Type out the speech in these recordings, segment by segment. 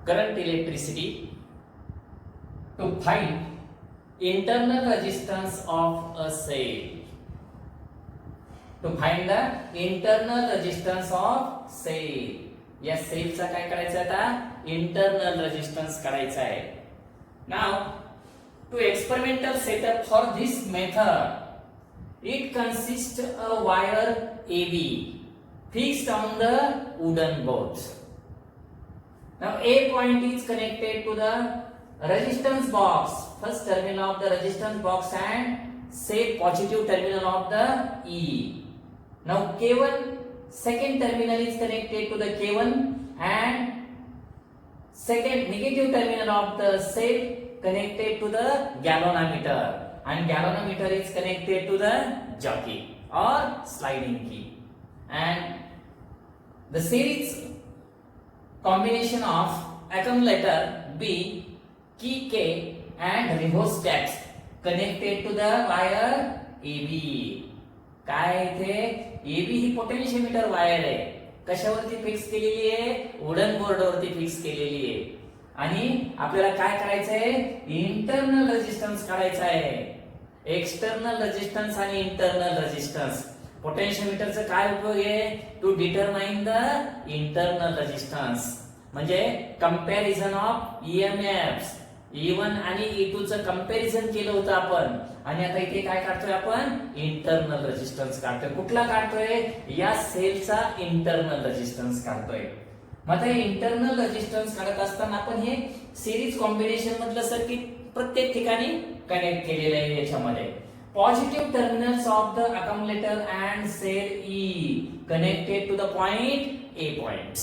current electricity to find internal resistance of a cell. To find the internal resistance of cell. या सेलचा काय करायचा आता internal resistance काढायचा आहे. Now to experimental setup for this method it consists a wire AB fixed on the wooden board. Now A point is connected to the resistance box, first terminal of the resistance box, and say positive terminal of the E. Now K1 second terminal is connected to the K1 and second negative terminal of the cell connected to the galvanometer, and galvanometer is connected to the jockey or sliding key, and the series combination of accumulator B, key K and rheostat connected to the wire AB. काय इथे AB ही potentiometer wire आहे, कशावरती fix केलेली आहे, wooden board वरती fix केलेली आहे. आणि आपल्याला काय करायचं आहे, इंटरनल रेजिस्टन्स काढायचा आहे. एक्सटर्नल रेजिस्टन्स आणि इंटरनल रेजिस्टन्स. पोटेन्शियोमीटरचा काय उपयोग आहे, to determine the internal resistance, म्हणजे कंपॅरिझन ऑफ ईएमएफ्स. E1 आणि E2 चं कंपॅरिझन केलं होतं आपण, आणि आता इथे काय काढतोय आपण, इंटरनल रेजिस्टन्स काढतोय. कुठला काढतोय, या सेलचा इंटरनल रेजिस्टन्स काढतोय. मग आता इंटरनल रेजिस्टन्स काढत असताना आपण हे सिरीज कॉम्बिनेशन मधलं सर्किट प्रत्येक ठिकाणी कनेक्ट केलेलं आहे. याच्यामध्ये positive terminals of the accumulator and cell E connected to the point A point,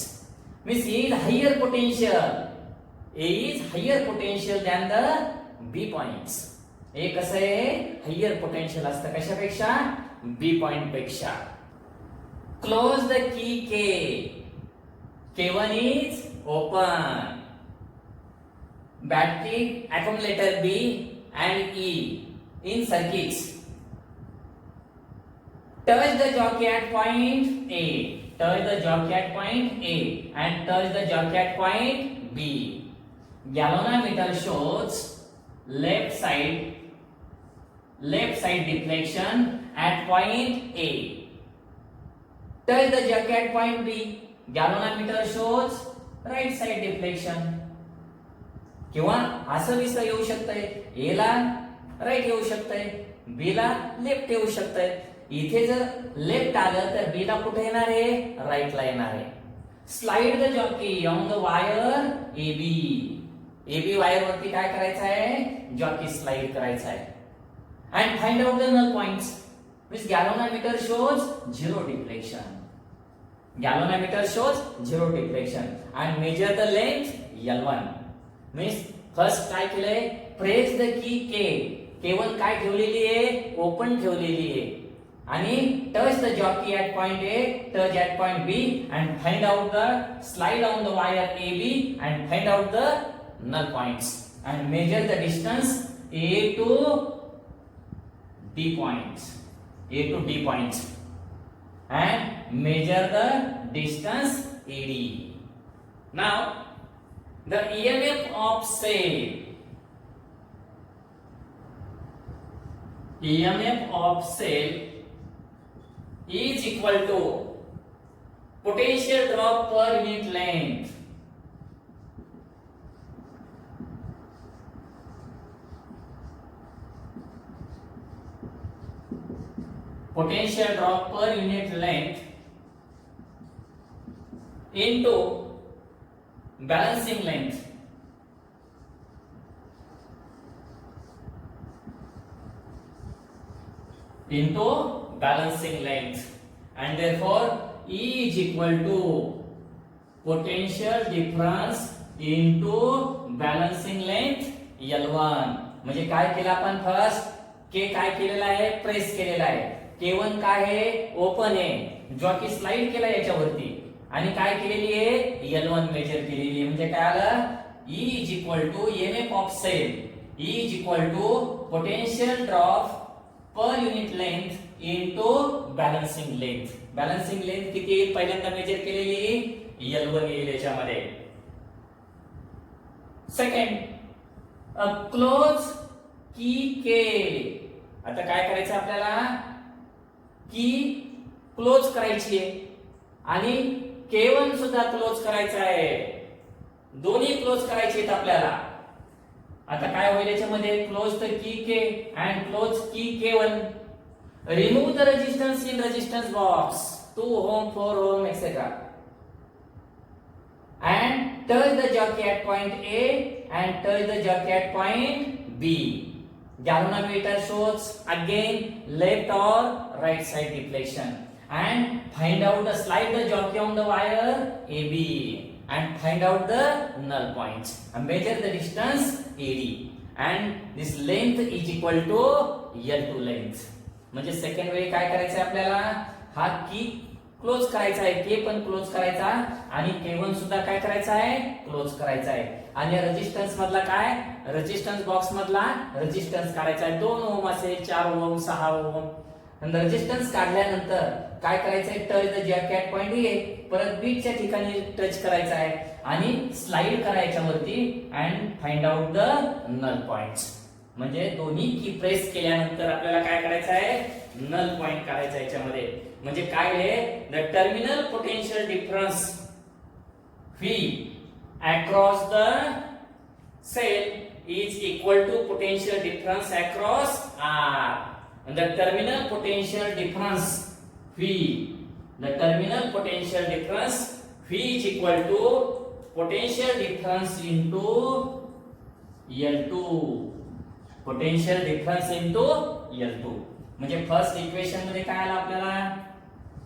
means A is higher potential. A is higher potential than the B points. A कसं आहे, higher potential असतं कशापेक्षा, B point पेक्षा. Close the key K. K1 is open. Battery, accumulator B and E in circuits. Touch the jockey at point A. Touch the jockey at point A and touch the jockey at point B. Galvanometer shows left side deflection at point A. Touch the jockey at point B. Galvanometer shows right side deflection. किंवा असं विसर येऊ शकतंय, A ला right येऊ शकतंय, B ला left येऊ शकतंय. इथे जर लेफ्ट आलं तर B ला कुठे येणार आहे, राईट ला येणार आहे. Slide the jockey on the wire AB. AB wire वरती काय करायचं आहे, जॉकी स्लाइड करायचा आहे. And find out the null points, means galvanometer shows zero deflection. Galvanometer shows zero deflection and measure the length L1. Means first काय केलंय, press the key K. K1 काय ठेवलेली आहे, ओपन ठेवलेली आहे. आणि touch the jockey at point A, touch at point B and find out the slide on the wire AB and find out the null points and measure the distance A to D points. A to D points and measure the distance AD. Now the EMF of cell, EMF of cell is equal to potential drop per unit length. Potential drop per unit length into balancing length. Into balancing length, and therefore E is equal to potential difference into balancing length L1. म्हणजे काय केलं आपण, first K काय केलेला आहे, press केलेला आहे. K1 काय आहे, ओपन आहे, जॉकी स्लाइड केला याच्यावरती, आणि काय केलेली आहे, L1 मेजर केलेली आहे. म्हणजे काय आलं, E is equal to EMF of cell, E is equal to potential drop per unit length into balancing length. Balancing length किती येईल, पहिल्यांदा मेजर केलेली L1 येईल याच्यामध्ये. सेकंड क्लोज की के. आता काय करायचं आपल्याला, की क्लोज करायची आहे आणि K1 सुद्धा क्लोज करायचा आहे. दोन्ही क्लोज करायचे आहेत आपल्याला. आता काय होईल याच्यामध्ये, close the key K and close की K1. Remove the resistance in resistance box 2 ohm 4 ohm etc. and touch the jockey at point A and touch the jockey at point B. Galvanometer shows again left or right side deflection, and find out the slide the jockey on the wire AB and find out the null points and measure the distance AD, and this length is equal to L2 length. म्हणजे second वेळी काय करायचं आहे आपल्याला, हा की close करायचा आहे, के पण क्लोज करायचा आणि K1 सुद्धा काय करायचा आहे, क्लोज करायचा आहे. आणि रेजिस्टन्स मधला काय, रेजिस्टन्स बॉक्स मधला रेजिस्टन्स काढायचा आहे. 2 ओम असेल, 4 ओम, 6 ओम. आणि रेजिस्टन्स काढल्यानंतर काय करायचं आहे, touch the jockey at point A, परत बी च्या ठिकाणी टच करायचा आहे आणि स्लाइड करायच्या वरती and find out the null points. म्हणजे दोन्ही की प्रेस केल्यानंतर आपल्याला काय करायचं आहे, नल पॉइंट काढायचा याच्यामध्ये. म्हणजे काय आहे, the terminal potential difference V across the cell is equal to potential difference across R. And the terminal potential difference V, the terminal potential difference V is equal to potential difference into L2. Potential difference into L2. म्हणजे first equation मध्ये काय आलं आपल्याला,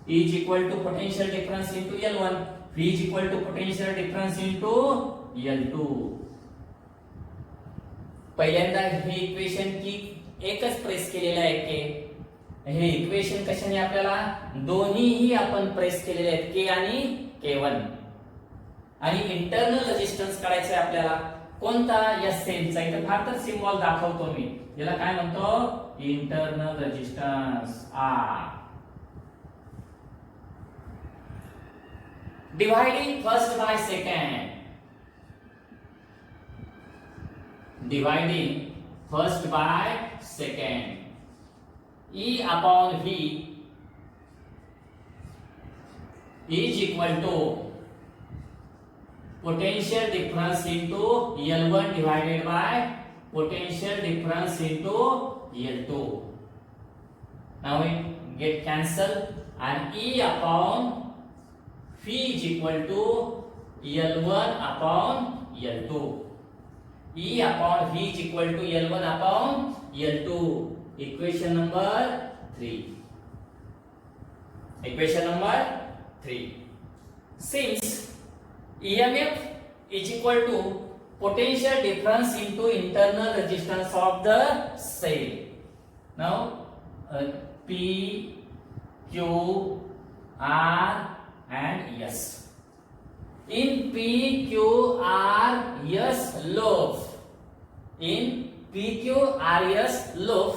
E is equal to potential difference into L1, V is equal to potential difference into L2. पहिल्यांदा ही equation की एकच press केलेलं आहे के. हे इक्वेशन कशाने आपल्याला, दोन्हीही आपण प्रेस केलेले आहेत, के आणि K1. आणि इंटरनल रेजिस्टन्स काढायचा आहे आपल्याला. कोणता, या सेलचा. इथे फार तर सिम्बॉल दाखवतो मी, याला काय म्हणतो, internal resistance R. Dividing first by second. Dividing first by second. E upon V is equal to potential difference into L1 divided by potential difference into L2. Now it get cancelled and E upon V is equal to L1 upon L2. E upon V is equal to L1 upon L2. Equation number 3. Equation number 3. Since EMF is equal to potential difference into internal resistance of the cell. Now P, Q, R and S. In P, Q, R, S loop. In P, Q, R, S loop,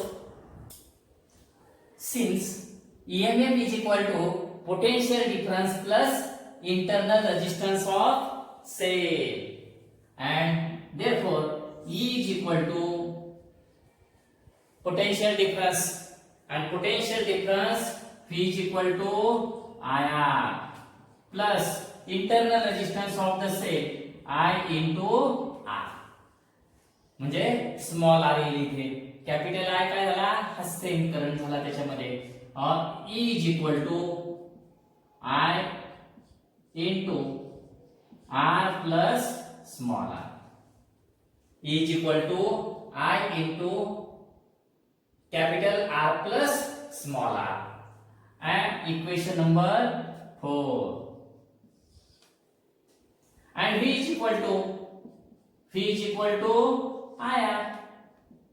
since EMF is equal to potential difference plus internal resistance of cell, and therefore E is equal to potential difference, and potential difference V is equal to IR plus internal resistance of the cell I into R. म्हणजे small r येईल इथे, capital I काय झाला, हा same current झाला त्याच्यामध्ये. E is equal to I into R plus small r. E is equal to I into capital R plus small r. And equation number 4. And V is equal to IR.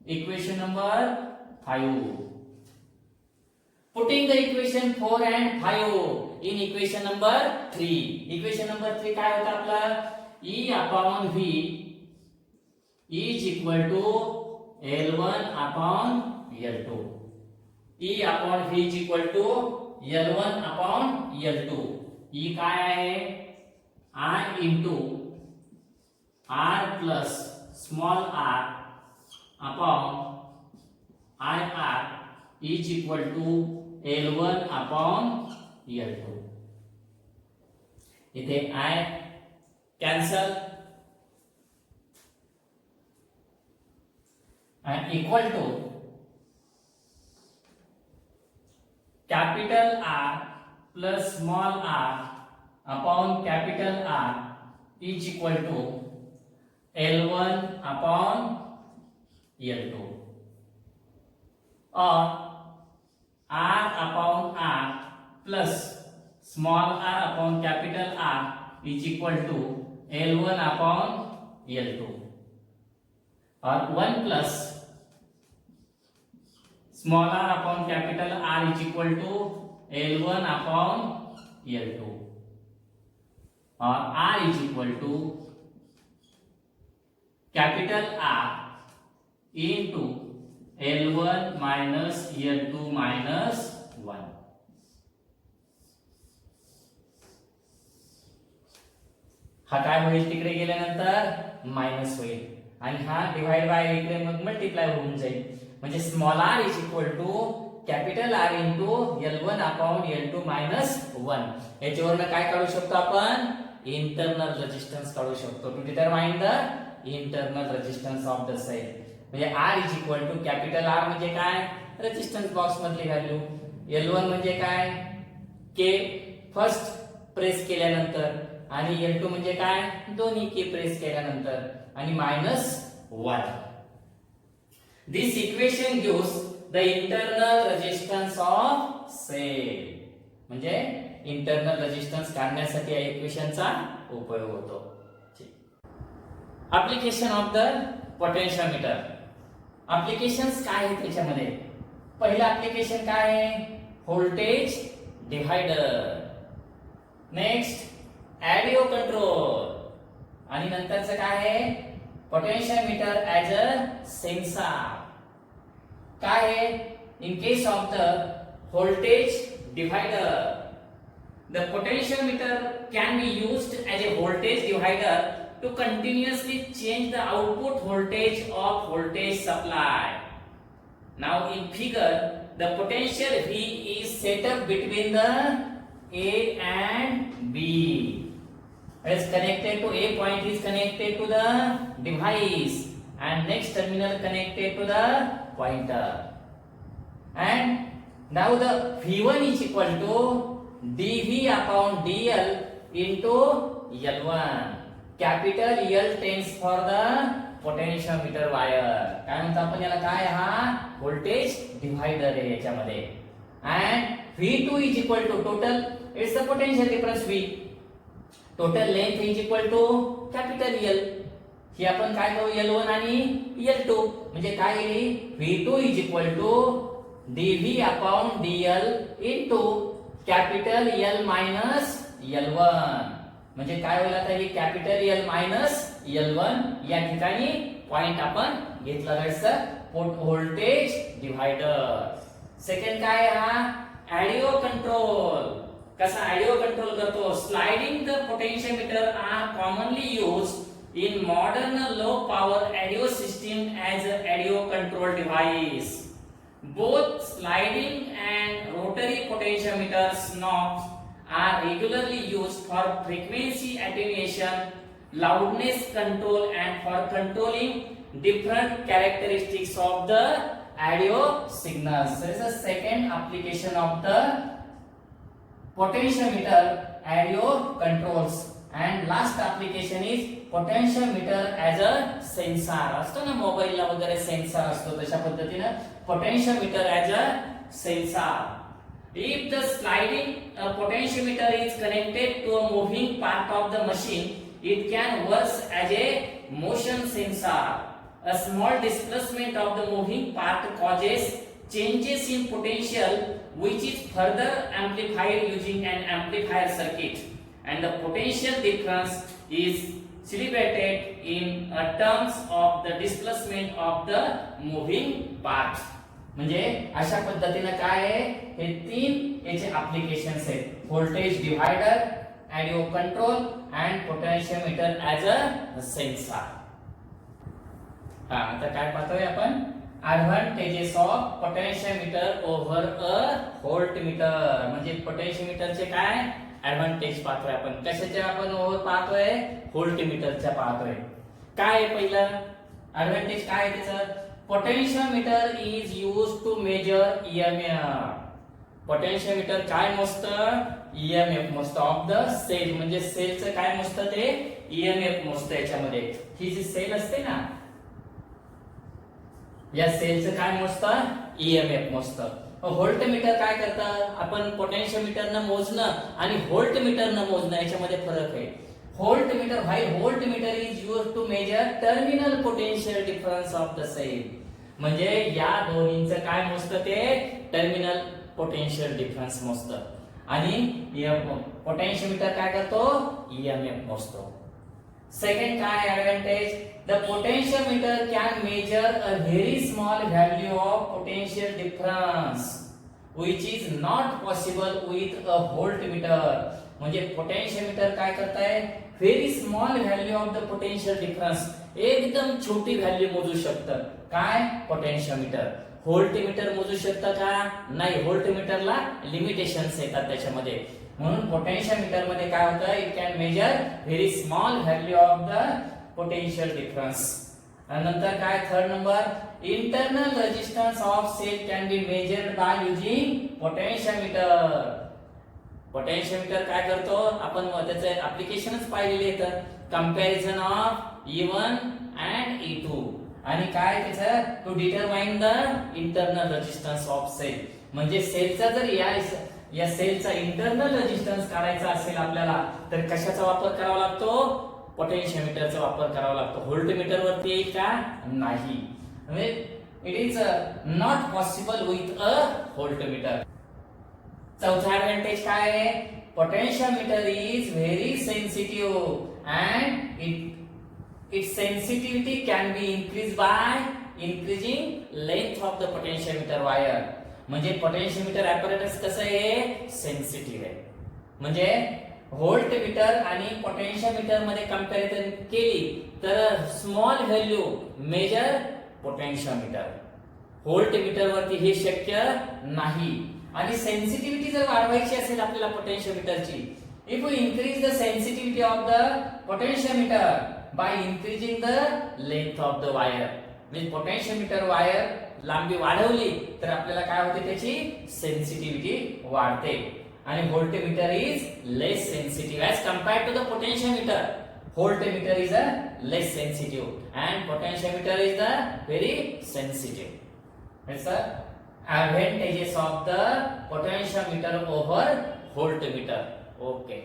Equation number 5. Putting the equation 4 and 5 in equation number 3. Equation number 3 काय होता आपला, E upon V is equal to L1 upon L2. E upon V is equal to L1 upon L2. E काय आहे, I into r plus small r upon ir is equal to L1 upon L2. इथे I cancel and equal to capital R plus small r upon capital R is equal to L1 upon L2 or R upon R plus small r upon capital R is equal to L1 upon L2 or 1 plus small r upon capital R is equal to L1 upon L2 or R is equal to capital R into L1 minus L2 minus 1. हा काय होईल तिकडे गेल्यानंतर minus होईल आणि हा divide by इकडे मग मल्टिप्लाय होऊन जाईल म्हणजे small r is equal to capital R into L1 upon L2 minus 1. याच्यावरनं काय काढू शकतो आपण इंटरनल रेजिस्टन्स काढू शकतो to determine the internal resistance of the cell. म्हणजे R is equal to capital R म्हणजे काय रेजिस्टन्स बॉक्स मधली व्हॅल्यू, L1 म्हणजे काय K फर्स्ट प्रेस केल्यानंतर आणि L2 म्हणजे काय दोन्ही K प्रेस केल्यानंतर आणि minus 1. This equation gives the internal resistance of cell. म्हणजे इंटरनल रेजिस्टन्स काढण्यासाठी या इक्वेशनचा उपयोग होतो. Application of the potentiometer. Applications काय आहेत त्याच्यामध्ये? पहिलं ऍप्लिकेशन काय आहे voltage divider, next audio control आणि नंतरचं काय आहे पोटेन्शियोमीटर ऍज अ सेन्सर. काय आहे in case of the voltage divider the potentiometer can be used as a voltage divider to continuously change the output voltage of voltage supply. Now in figure the potential V is set up between the A and B. Is connected to A point is connected to the device and next terminal connected to the pointer. And now the V1 is equal to dV upon dl into L1. Capital L stands for the potentiometer wire. काय म्हणतो आपण याला काय हा voltage divider आहे याच्यामध्ये. And V2 is equal to total it's the potential difference V. Total length is equal to capital L. ही आपण काय करू L1 आणि L2 म्हणजे काय येईल V2 is equal to dV upon dl into capital L minus L1 म्हणजे काय होईल आता हे कॅपिटल L मायनस L1 या ठिकाणी पॉइंट आपण घेतला जायचं व्होल्टेज डिव्हायडर. सेकंड काय हा ऍडिओ कंट्रोल. कसा ऍडिओ कंट्रोल करतो sliding the potentiometer are commonly used in modern low power audio system as a audio control device. Both sliding and rotary potentiometers knobs are regularly used for frequency attenuation, loudness control and for controlling different characteristics of the audio signals. There is a second application of the potentiometer audio controls and last application is potentiometer as a sensor. असतो ना मोबाईलला वगैरे sensor असतो तशा पद्धतीने potentiometer as a sensor. If the sliding potentiometer is connected to a moving part of the machine, it can work as a motion sensor. A small displacement of the moving part causes changes in potential which is further amplified using an amplifier circuit and the potential difference is celebrated in terms of the displacement of the moving part. म्हणजे अशा पद्धतीने काय आहे हे तीन याचे applications आहेत voltage divider, and you control and potentiometer as a sensor. आता काय पाहतोय आपण advantages of potentiometer over a voltmeter. म्हणजे पोटेन्शियोमीटरचे काय ऍडव्हांटेज पाहतोय आपण. कशाचे आपण ओव्हर पाहतोय व्होल्टमीटरच्या पाहतोय. काय पहिलं ऍडव्हांटेज काय आहे त्याचं. Potentiometer is used to measure EMF. Potentiometer काय मोजतं ईएमएफ मोजतं ऑफ द सेल. म्हणजे सेलचं काय मोजतं ते ईएमएफ मोजतं. याच्यामध्ये ही जी सेल असते ना या सेलचं काय मोजतं ईएमएफ मोजतं. व्होल्टमीटर काय करतं आपण पोटेन्शियोमीटरनं मोजणं आणि व्होल्टमीटरनं मोजणं याच्यामध्ये फरक आहे. Voltmeter is used to measure terminal potential difference of the cell. म्हणजे या दोन्हींचं काय मोजतं ते टर्मिनल पोटेन्शियल डिफरन्स मोजतं. आणि पोटेन्शियोमीटर काय करतो ईएमएफ मोजतो. सेकंड काय advantage the potentiometer can major a very small value of potential difference which is not possible with a voltmeter. म्हणजे पोटेन्शियोमीटर काय करताय very small value of the potential difference एकदम छोटी व्हॅल्यू मोजू शकतं. काय पोटेन्शियोमीटर. व्होल्टमीटर मोजू शकतं का नाही. व्होल्टमीटरला लिमिटेशन्स येतात त्याच्यामध्ये. म्हणून पोटेन्शियोमीटर मध्ये काय होतं it can measure very small value of the potential difference. नंतर काय third number internal resistance of cell can be measured by using potentiometer. Potentiometer काय करतो आपण त्याचे ऍप्लिकेशनच पाहिलेले आहेत. Comparison of E1 and E2 आणि काय त्याचं to determine the internal resistance of cell. म्हणजे सेलचा जर या सेलचा इंटरनल रेजिस्टन्स काढायचा असेल आपल्याला तर कशाचा वापर करावा लागतो पोटेन्शियोमीटरचा वापर करावा लागतो. व्होल्टमीटर वरती येईल का नाही. म्हणजे it is not possible with a voltmeter. चौथा ऍडव्हांटेज काय आहे potentiometer is very sensitive and its sensitivity can be increased by increasing length of the potentiometer wire. म्हणजे पोटेन्शियोमीटर ॲपरेटस कसं आहे सेन्सिटिव्ह आहे. म्हणजे व्होल्टमीटर आणि पोटेन्शियोमीटर मध्ये कंपॅरिझन केली तर small value measure potentiometer. Voltmeter वरती हे शक्य नाही. आणि सेन्सिटिव्हिटी जर वाढवायची असेल आपल्याला पोटेन्शियोमीटरची if you increase the sensitivity of the potentiometer by increasing the length of the wire. म्हणजे पोटेन्शियोमीटर वायर लांबी वाढवली तर आपल्याला काय होते त्याची सेन्सिटिव्हिटी वाढते. आणि voltmeter is less sensitive as compared to the potentiometer. Voltmeter is a less sensitive and potentiometer is the very sensitive. It's the advantages of the potentiometer over voltmeter. Okay.